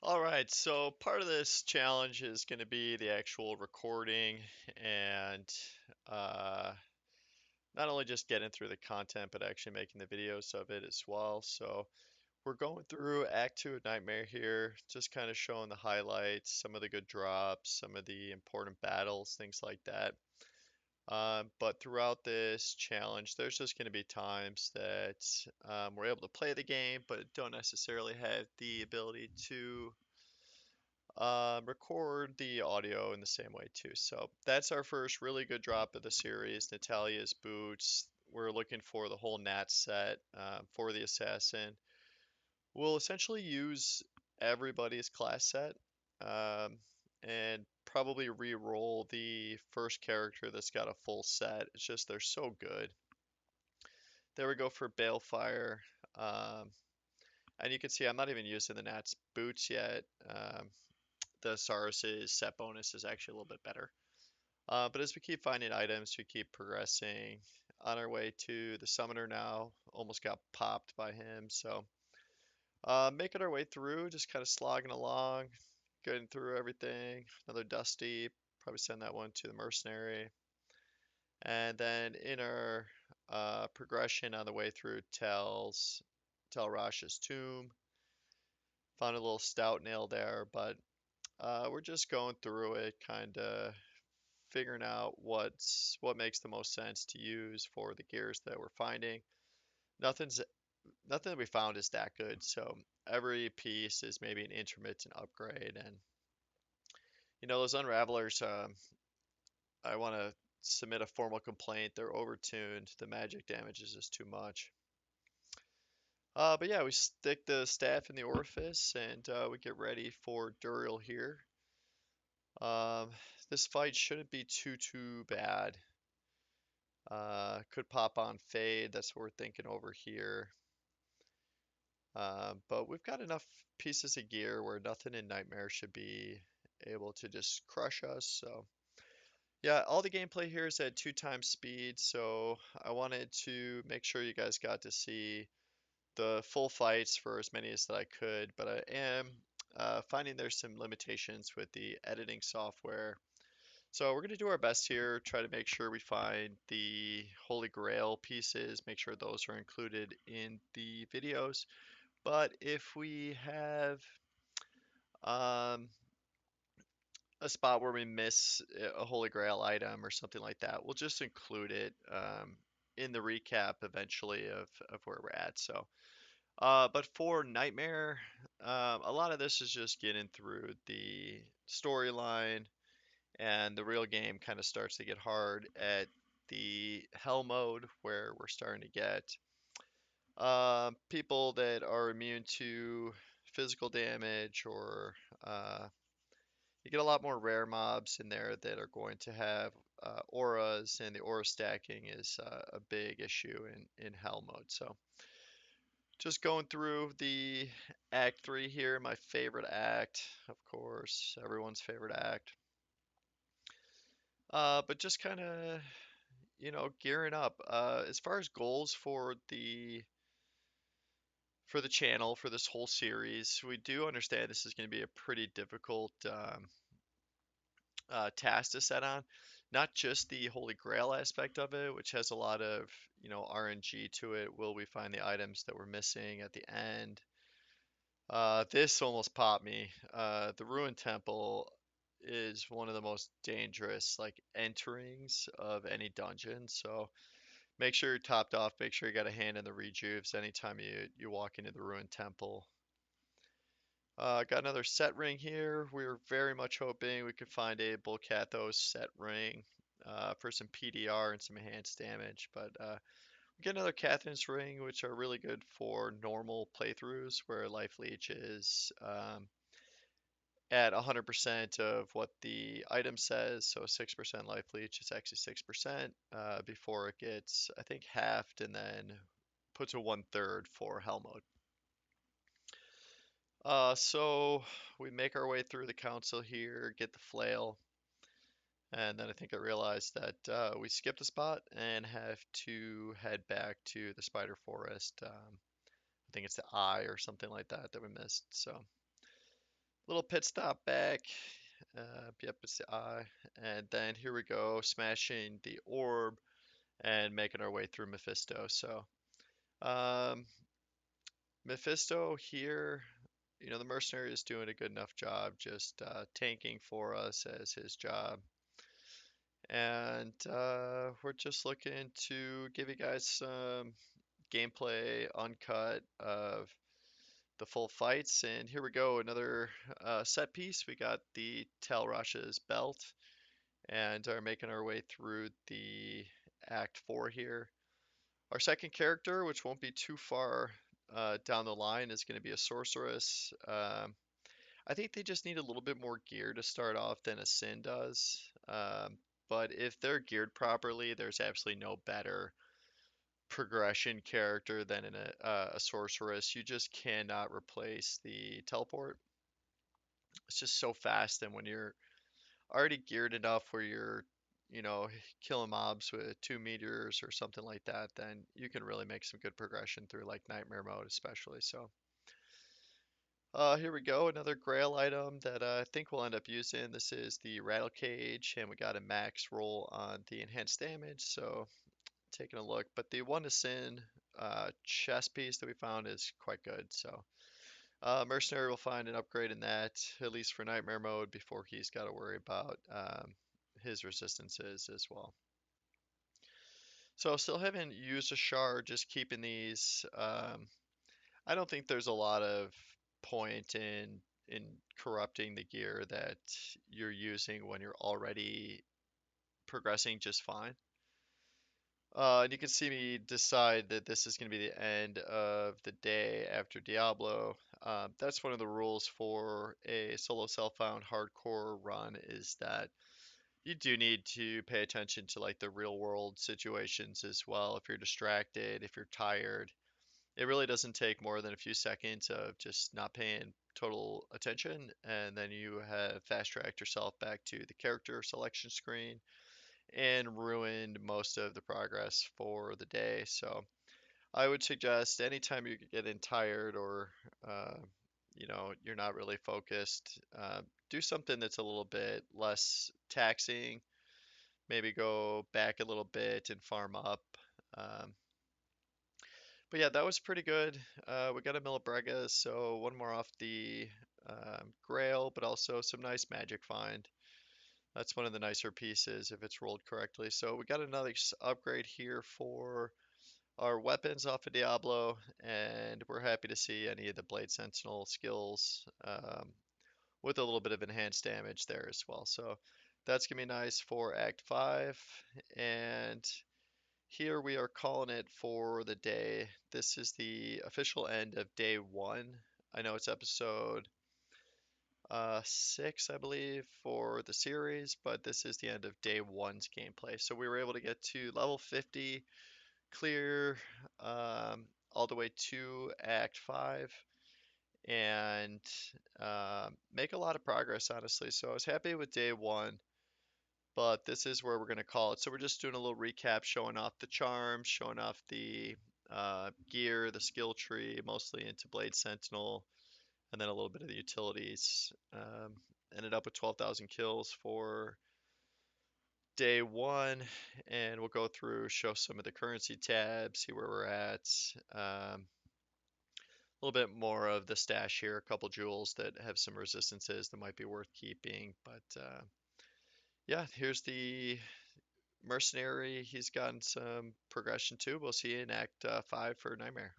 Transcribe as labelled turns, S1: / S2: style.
S1: All right, so part of this challenge is going to be the actual recording and uh, not only just getting through the content, but actually making the videos of it as well. So we're going through Act 2 of Nightmare here, just kind of showing the highlights, some of the good drops, some of the important battles, things like that. But throughout this challenge, there's just going to be times that we're able to play the game, but don't necessarily have the ability to record the audio in the same way too. So that's our first really good drop of the series. Natalia's boots. We're looking for the whole Nat set for the assassin. We'll essentially use everybody's class set and probably re-roll the first character that's got a full set. It's just they're so good. There we go for Balefire. Um, and you can see I'm not even using the Nat's boots yet. The Saurus's set bonus is actually a little bit better. But as we keep finding items, we keep progressing. On our way to the Summoner now. Almost got popped by him. So making our way through, just kind of slogging along, getting through everything. Another Duskdeep. Probably send that one to the Mercenary. And then in our progression on the way through Tel Rash's tomb. Found a little stout nail there, but we're just going through it, kind of figuring out what makes the most sense to use for the gears that we're finding. Nothing's nothing that we found is that good, so every piece is maybe an intermittent upgrade. And those unravelers, I want to submit a formal complaint. They're overtuned. The magic damage is just too much. But yeah, we stick the staff in the orifice and we get ready for Duriel here. Um, this fight shouldn't be too bad. Could pop on Fade. That's what we're thinking over here. But we've got enough pieces of gear where nothing in Nightmare should be able to just crush us. So yeah, all the gameplay here is at 2 times speed. So I wanted to make sure you guys got to see the full fights for as many as that I could. But I am finding there's some limitations with the editing software. So we're going to do our best here, try to make sure we find the Holy Grail pieces, make sure those are included in the videos. But if we have um, a spot where we miss a Holy Grail item or something like that, we'll just include it in the recap eventually of where we're at. So, but for Nightmare, a lot of this is just getting through the storyline, and the real game kind of starts to get hard at the hell mode where we're starting to get people that are immune to physical damage, or uh, you get a lot more rare mobs in there that are going to have auras, and the aura stacking is a big issue in hell mode. So just going through the Act 3 here, my favorite act, of course, everyone's favorite act. But just kind of gearing up. As far as goals for the channel for this whole series, we do understand this is going to be a pretty difficult task to set on. Not just the Holy Grail aspect of it, which has a lot of RNG to it. Will we find the items that we're missing at the end? This almost popped me. The Ruined Temple is one of the most dangerous like enterings of any dungeon, so make sure you're topped off. Make sure you got a hand in the rejuves anytime you walk into the ruined temple. Got another set ring here. We were very much hoping we could find a Bulkathos set ring for some PDR and some enhanced damage, but we get another Catherine's ring, which are really good for normal playthroughs where life leech is at 100% of what the item says. So 6% life leech is actually 6% before it gets, I think, halved and then put to 1/3 for hell mode. So we make our way through the council here, get the flail, and then I think I realized that we skipped a spot and have to head back to the spider forest. I think it's the eye or something like that that we missed. So Little pit stop back. Yep, it's the eye. And then here we go, smashing the orb and making our way through Mephisto. So, um, Mephisto here, the mercenary is doing a good enough job just tanking for us as his job. And we're just looking to give you guys some gameplay uncut of the full fights. And here we go, another set piece. We got the Tal Rasha's belt and are making our way through the Act 4 here. Our second character, which won't be too far down the line, is going to be a sorceress. I think they just need a little bit more gear to start off than a Sin does. But if they're geared properly, there's absolutely no better progression character than a sorceress. You just cannot replace the teleport. It's just so fast, and when you're already geared enough where you're, you know, killing mobs with 2 meters or something like that, then you can really make some good progression through like nightmare mode, especially. So, here we go, another Grail item that I think we'll end up using. This is the Rattle Cage, and we got a max roll on the enhanced damage. So, taking a look, but the one to sin chest piece that we found is quite good. So, Mercenary will find an upgrade in that, at least for Nightmare mode, before he's got to worry about his resistances as well. So still haven't used a shard, just keeping these. I don't think there's a lot of point in corrupting the gear that you're using when you're already progressing just fine. And you can see me decide that this is going to be the end of the day after Diablo. That's one of the rules for a solo self-found hardcore run, is that you do need to pay attention to like the real world situations as well. If you're distracted, if you're tired, it really doesn't take more than a few seconds of just not paying total attention, and then you have fast tracked yourself back to the character selection screen and ruined most of the progress for the day. So I would suggest anytime you're getting tired or uh, you're not really focused, do something that's a little bit less taxing. Maybe go back a little bit and farm up. Um, but yeah, that was pretty good. We got a Millabrega, so one more off the Grail, but also some nice magic find. That's one of the nicer pieces if it's rolled correctly. So we got another upgrade here for our weapons off of Diablo, and we're happy to see any of the Blade Sentinel skills with a little bit of enhanced damage there as well. So that's going to be nice for Act 5. And here we are calling it for the day. This is the official end of day 1. I know it's episode 6, I believe, for the series, but this is the end of day 1's gameplay. So we were able to get to level 50, clear all the way to Act 5, and make a lot of progress, honestly. So I was happy with day 1, but this is where we're going to call it. So we're just doing a little recap, showing off the charms, showing off the gear, the skill tree, mostly into Blade Sentinel, and then a little bit of the utilities. Ended up with 12,000 kills for day 1, and we'll go through, show some of the currency tabs, see where we're at. A little bit more of the stash here, a couple jewels that have some resistances that might be worth keeping. But yeah, here's the mercenary. He's gotten some progression too. We'll see you in Act 5 for Nightmare.